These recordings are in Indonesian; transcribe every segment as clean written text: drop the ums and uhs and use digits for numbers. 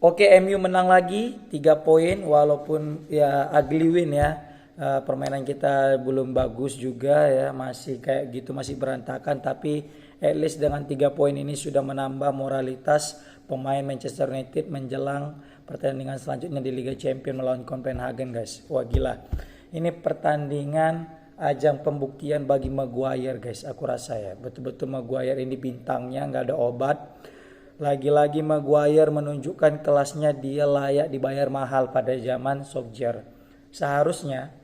Oke, MU menang lagi 3 poin walaupun ya ugly win ya. Permainan kita belum bagus juga ya, masih kayak gitu, masih berantakan, tapi at least dengan 3 poin ini sudah menambah moralitas pemain Manchester United menjelang pertandingan selanjutnya di Liga Champions melawan Copenhagen, guys. Wah, gila. Ini pertandingan ajang pembuktian bagi Maguire, guys. Aku rasa ya, betul-betul Maguire ini bintangnya, nggak ada obat. Lagi-lagi Maguire menunjukkan kelasnya, dia layak dibayar mahal pada zaman Solskjaer. Seharusnya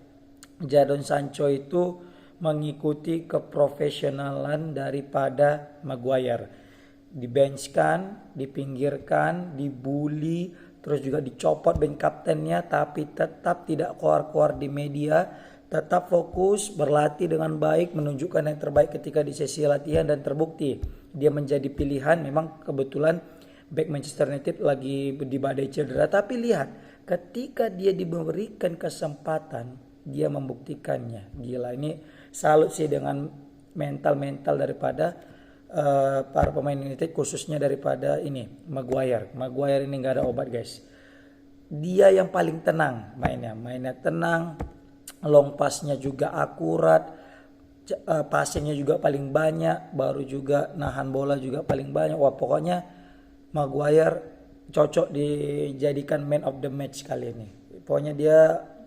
Jadon Sancho itu mengikuti keprofesionalan daripada Maguire. Dibenchkan, dipinggirkan, dibully, terus juga dicopot bench kaptennya, tapi tetap tidak keluar-keluar di media, tetap fokus, berlatih dengan baik, menunjukkan yang terbaik ketika di sesi latihan, dan terbukti dia menjadi pilihan. Memang kebetulan back Manchester United lagi di badai cedera, tapi lihat ketika dia diberikan kesempatan, dia membuktikannya. Gila, ini salut sih dengan mental daripada para pemain United, khususnya daripada ini Maguire. Maguire ini nggak ada obat, guys. Dia yang paling tenang mainnya tenang, long passnya juga akurat, passingnya juga paling banyak, baru juga nahan bola juga paling banyak. Wah, pokoknya Maguire cocok dijadikan man of the match kali ini. Pokoknya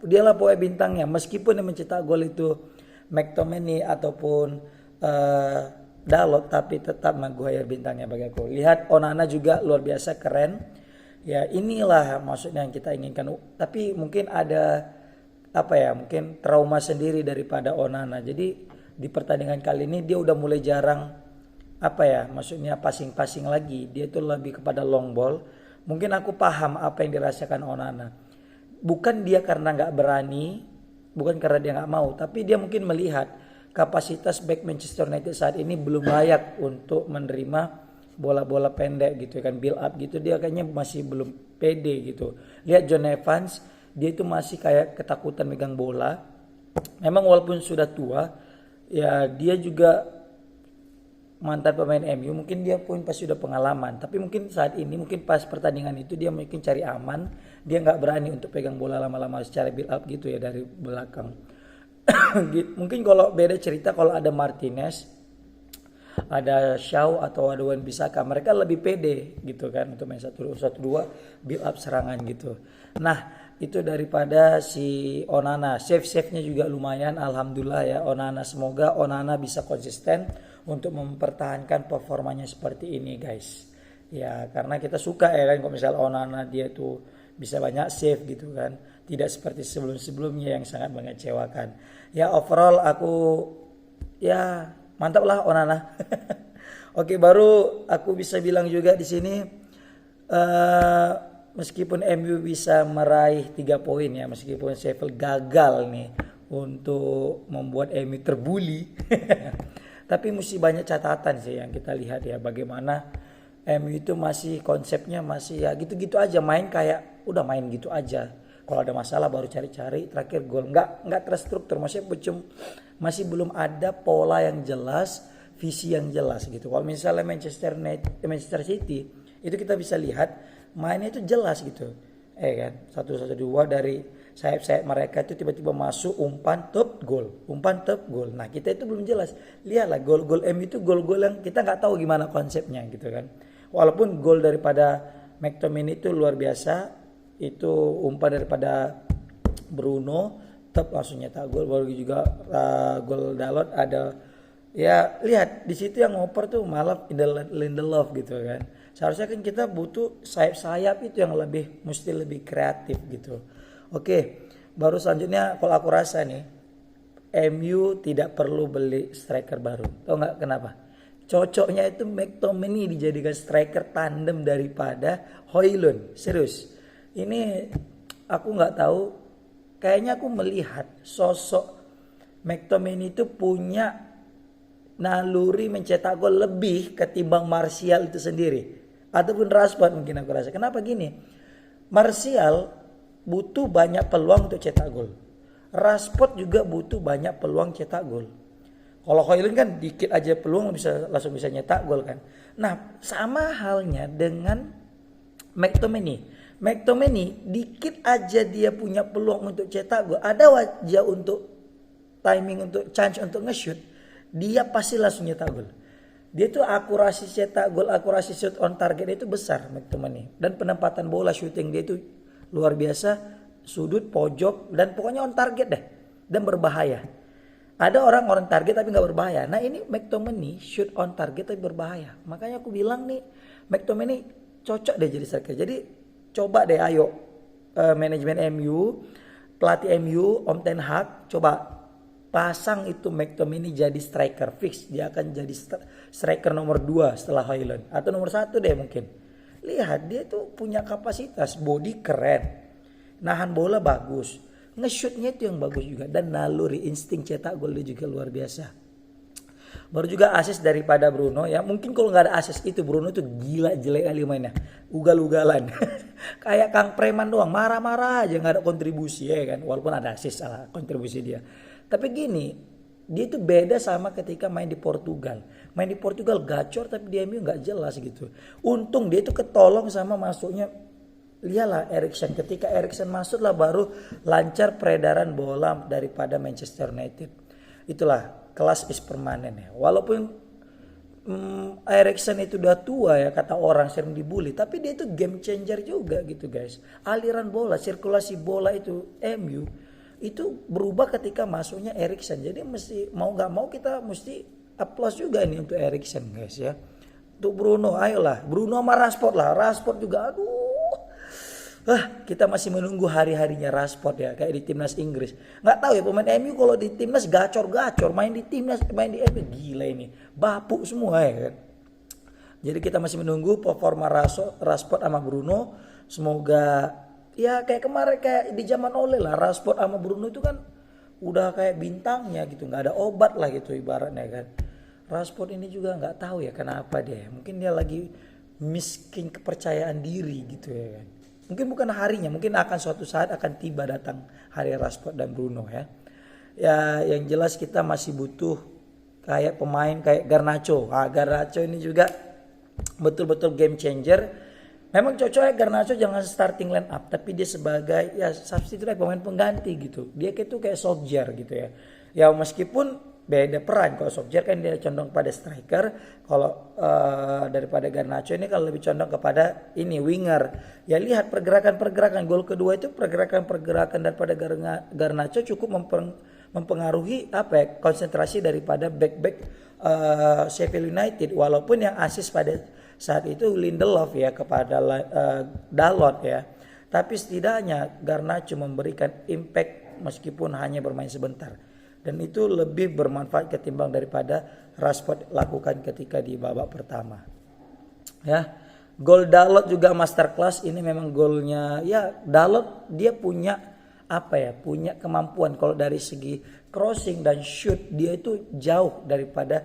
dialah pokoknya bintangnya, meskipun yang mencetak gol itu McTominay ataupun Dalot, tapi tetap Maguire bintangnya bagi aku. Lihat Onana juga luar biasa keren. Ya, inilah maksudnya yang kita inginkan. Tapi mungkin ada mungkin trauma sendiri daripada Onana. Jadi di pertandingan kali ini dia udah mulai jarang maksudnya passing lagi. Dia itu lebih kepada long ball. Mungkin aku paham apa yang dirasakan Onana. Bukan dia karena nggak berani, bukan karena dia nggak mau, tapi dia mungkin melihat kapasitas back Manchester United saat ini belum layak untuk menerima bola-bola pendek gitu kan, build up gitu. Dia kayaknya masih belum pede gitu. Lihat John Evans, dia itu masih kayak ketakutan megang bola. Memang walaupun sudah tua, ya dia juga mantan pemain MU, mungkin dia pun pasti sudah pengalaman. Tapi mungkin saat ini, mungkin pas pertandingan itu dia mungkin cari aman, dia nggak berani untuk pegang bola lama-lama secara build up gitu ya dari belakang. Mungkin kalau beda cerita kalau ada Martinez, ada Shaw atau ada Wan-Bissaka, mereka lebih pede gitu kan untuk main 1-2 build up serangan gitu. Nah, itu daripada si Onana. Save-nya juga lumayan, alhamdulillah ya Onana. Semoga Onana bisa konsisten untuk mempertahankan performanya seperti ini, guys. Ya, karena kita suka ya kan kalau misal Onana dia tuh bisa banyak save gitu kan. Tidak seperti sebelum-sebelumnya yang sangat mengecewakan. Ya, overall aku ya mantap lah Onana. Oke, baru aku bisa bilang juga di sini meskipun MU bisa meraih 3 poin ya, meskipun Sheffield gagal nih untuk membuat MU terbuli. Tapi mesti banyak catatan sih yang kita lihat ya, bagaimana MU itu masih konsepnya masih ya gitu-gitu aja, main kayak udah main gitu aja. Kalau ada masalah baru cari-cari, terakhir gol, nggak terstruktur, masih belum ada pola yang jelas, visi yang jelas gitu. Kalau misalnya Manchester City itu kita bisa lihat mainnya itu jelas gitu, kan 1-1-2 dari sayap-sayap mereka itu tiba-tiba masuk umpan top gol. Nah, kita itu belum jelas. Lihatlah gol-gol MU itu gol-gol yang kita nggak tahu gimana konsepnya gitu kan. Walaupun gol daripada McTominay itu luar biasa, itu umpan daripada Bruno top langsung nyetak gol. Baru juga gol Dalot ada, ya lihat di situ yang ngoper tuh malah Lindelof gitu kan. Seharusnya kan kita butuh sayap-sayap itu yang mesti lebih kreatif gitu. Oke, baru selanjutnya kalau aku rasa nih MU tidak perlu beli striker baru. Tahu nggak kenapa? Cocoknya itu McTominay dijadikan striker tandem daripada Højlund. Serius. Ini aku nggak tahu. Kayaknya aku melihat sosok McTominay itu punya naluri mencetak gol lebih ketimbang Martial itu sendiri. Ataupun Rashford mungkin aku rasa. Kenapa gini? Martial butuh banyak peluang untuk cetak gol. Rashford juga butuh banyak peluang cetak gol. Kalau Højlund kan dikit aja peluang langsung bisa nyetak gol kan. Nah, sama halnya dengan McTominay. McTominay dikit aja dia punya peluang untuk cetak gol, ada wajah untuk timing untuk chance untuk nge-shoot, dia pasti langsung nyetak gol. Dia tuh akurasi cetak gol, akurasi shoot on target itu besar McTominay. Dan penempatan bola shooting dia itu luar biasa, sudut, pojok, dan pokoknya on target deh. Dan berbahaya. Ada orang target tapi nggak berbahaya. Nah ini McTominay shoot on target tapi berbahaya. Makanya aku bilang nih McTominay cocok deh jadi striker. Jadi coba deh ayo manajemen MU, pelatih MU, Om Ten Hag, coba pasang itu McTominay jadi striker fix. Dia akan jadi striker nomor 2 setelah Højlund. Atau nomor 1 deh mungkin. Lihat dia tuh punya kapasitas, body keren, nahan bola bagus, nge-shootnya itu yang bagus juga. Dan naluri insting cetak gol dia juga luar biasa. Baru juga assist daripada Bruno ya. Mungkin kalau nggak ada assist itu Bruno tuh gila jelek kali mainnya. Ugal-ugalan. Kayak Kang Preman doang. Marah-marah aja nggak ada kontribusi ya kan. Walaupun ada assist salah kontribusi dia. Tapi gini. Dia itu beda sama ketika main di Portugal. Main di Portugal gacor tapi di MU nggak jelas gitu. Untung dia itu ketolong sama masuknya. Lihatlah Eriksen. Ketika Eriksen masuk lah baru lancar peredaran bola daripada Manchester United. Itulah. Kelas is permanen ya. Walaupun Eriksen itu udah tua ya kata orang sering dibully. Tapi dia itu game changer juga gitu guys. Aliran bola, sirkulasi bola itu MU. Itu berubah ketika masuknya Eriksen. Jadi mesti mau gak mau kita mesti applause juga nih untuk Eriksen guys ya. Untuk Bruno ayolah. Bruno sama Rashford lah. Rashford juga aduh. Kita masih menunggu hari-harinya Rashford ya kayak di timnas Inggris. Nggak tahu ya pemain MU kalau di timnas gacor-gacor, main di timnas, main di MU gila ini, bapuk semua ya kan. Jadi kita masih menunggu performa Rashford sama Bruno. Semoga ya kayak kemarin kayak di zaman Ole lah, Rashford sama Bruno itu kan udah kayak bintangnya gitu, nggak ada obat lah gitu ibaratnya kan. Rashford ini juga nggak tahu ya kenapa dia, mungkin dia lagi miskin kepercayaan diri gitu ya kan. Mungkin bukan harinya, mungkin akan suatu saat akan tiba datang hari Rashford dan Bruno ya. Ya yang jelas kita masih butuh kayak pemain kayak Garnacho. Garnacho ini juga betul-betul game changer. Memang cocoknya Garnacho jangan starting line up, tapi dia sebagai ya substitute pemain pengganti gitu. Dia kayak Solskjaer gitu ya. Ya meskipun beda peran, kalau Solskjaer kan dia condong pada striker, kalau daripada Garnacho ini kalau lebih condong kepada ini winger. Ya lihat pergerakan gol kedua itu pergerakan daripada Garnacho cukup mempengaruhi konsentrasi daripada back Sheffield United, walaupun yang assist pada saat itu Lindelof ya kepada Dalot ya. Tapi setidaknya Garnacho memberikan impact meskipun hanya bermain sebentar. Dan itu lebih bermanfaat ketimbang daripada Rashford lakukan ketika di babak pertama. Ya, gol Dalot juga masterclass. Ini memang golnya ya Dalot dia punya punya kemampuan kalau dari segi crossing dan shoot dia itu jauh daripada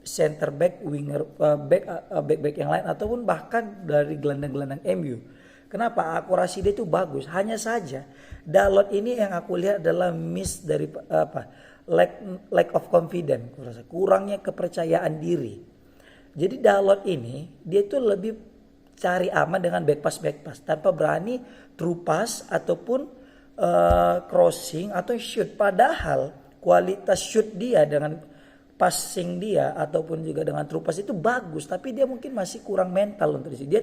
center back, winger, back yang lain ataupun bahkan dari gelandang-gelandang MU. Kenapa? Akurasi dia itu bagus. Hanya saja Dalot ini yang aku lihat adalah miss dari lack of confidence, kurangnya kepercayaan diri. Jadi Dalot ini dia tuh lebih cari aman dengan back pass tanpa berani through pass ataupun crossing atau shoot. Padahal kualitas shoot dia dengan passing dia ataupun juga dengan through pass itu bagus, tapi dia mungkin masih kurang mental untuk dia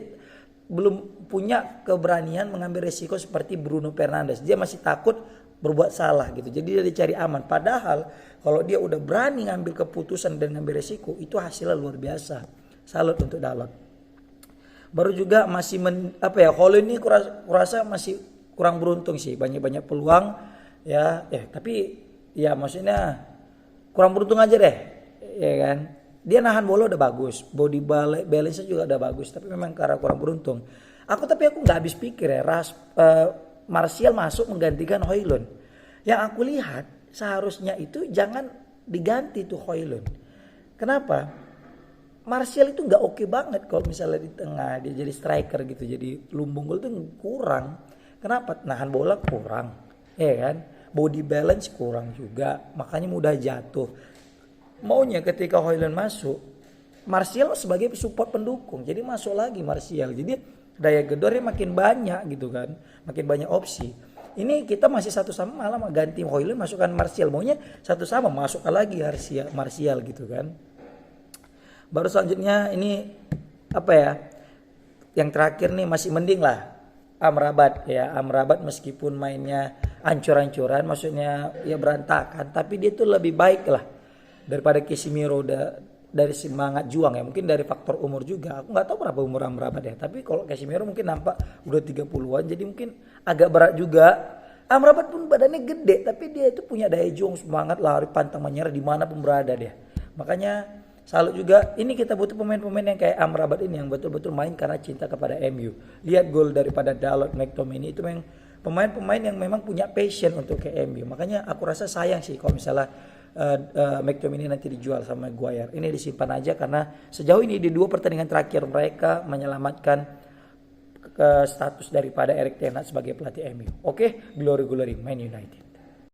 belum punya keberanian mengambil resiko seperti Bruno Fernandes. Dia masih takut berbuat salah gitu. Jadi dia dicari aman. Padahal kalau dia udah berani ngambil keputusan dan ngambil resiko, itu hasilnya luar biasa. Salut untuk Dalot. Baru juga masih Højlund ini kurasa masih kurang beruntung sih. Banyak peluang ya. Tapi ya maksudnya kurang beruntung aja deh. Ya kan. Dia nahan bola udah bagus. Body balance-nya juga udah bagus. Tapi memang karena kurang beruntung. Aku nggak habis pikir ya. Martial masuk menggantikan Højlund. Yang aku lihat seharusnya itu jangan diganti tuh Højlund. Kenapa? Martial itu nggak oke banget kalau misalnya di tengah dia jadi striker gitu, jadi lumbung gol tuh kurang. Kenapa? Nahan bola kurang, ya kan? Body balance kurang juga, makanya mudah jatuh. Maunya ketika Højlund masuk, Martial sebagai support pendukung, jadi masuk lagi Martial. Jadi daya gedornya makin banyak gitu kan, makin banyak opsi. Ini kita masih satu sama, malah ganti Højlund masukkan Martial, maunya satu sama masukkan lagi Martial gitu kan. Baru selanjutnya ini apa ya? Yang terakhir nih masih mending lah Amrabat ya. Amrabat meskipun mainnya ancur-ancuran, maksudnya ya berantakan, tapi dia tuh lebih baik lah daripada Casemiro dari semangat juang ya. Mungkin dari faktor umur juga. Aku nggak tahu berapa umur Amrabat ya, tapi kalau Casemiro mungkin nampak udah 30-an, jadi mungkin agak berat juga. Amrabat pun badannya gede, tapi dia itu punya daya juang, semangat lari pantang menyerah dimanapun berada dia. Makanya salut juga, ini kita butuh pemain-pemain yang kayak Amrabat ini yang betul-betul main karena cinta kepada MU. Lihat gol daripada Dalot, McTominay itu memang pemain-pemain yang memang punya passion untuk ke MU. Makanya aku rasa sayang sih kalau misalnya McTominay nanti dijual sama Maguire. Ini disimpan aja karena sejauh ini di 2 pertandingan terakhir mereka menyelamatkan status daripada Erik ten Hag sebagai pelatih MU. Oke, glory Man United.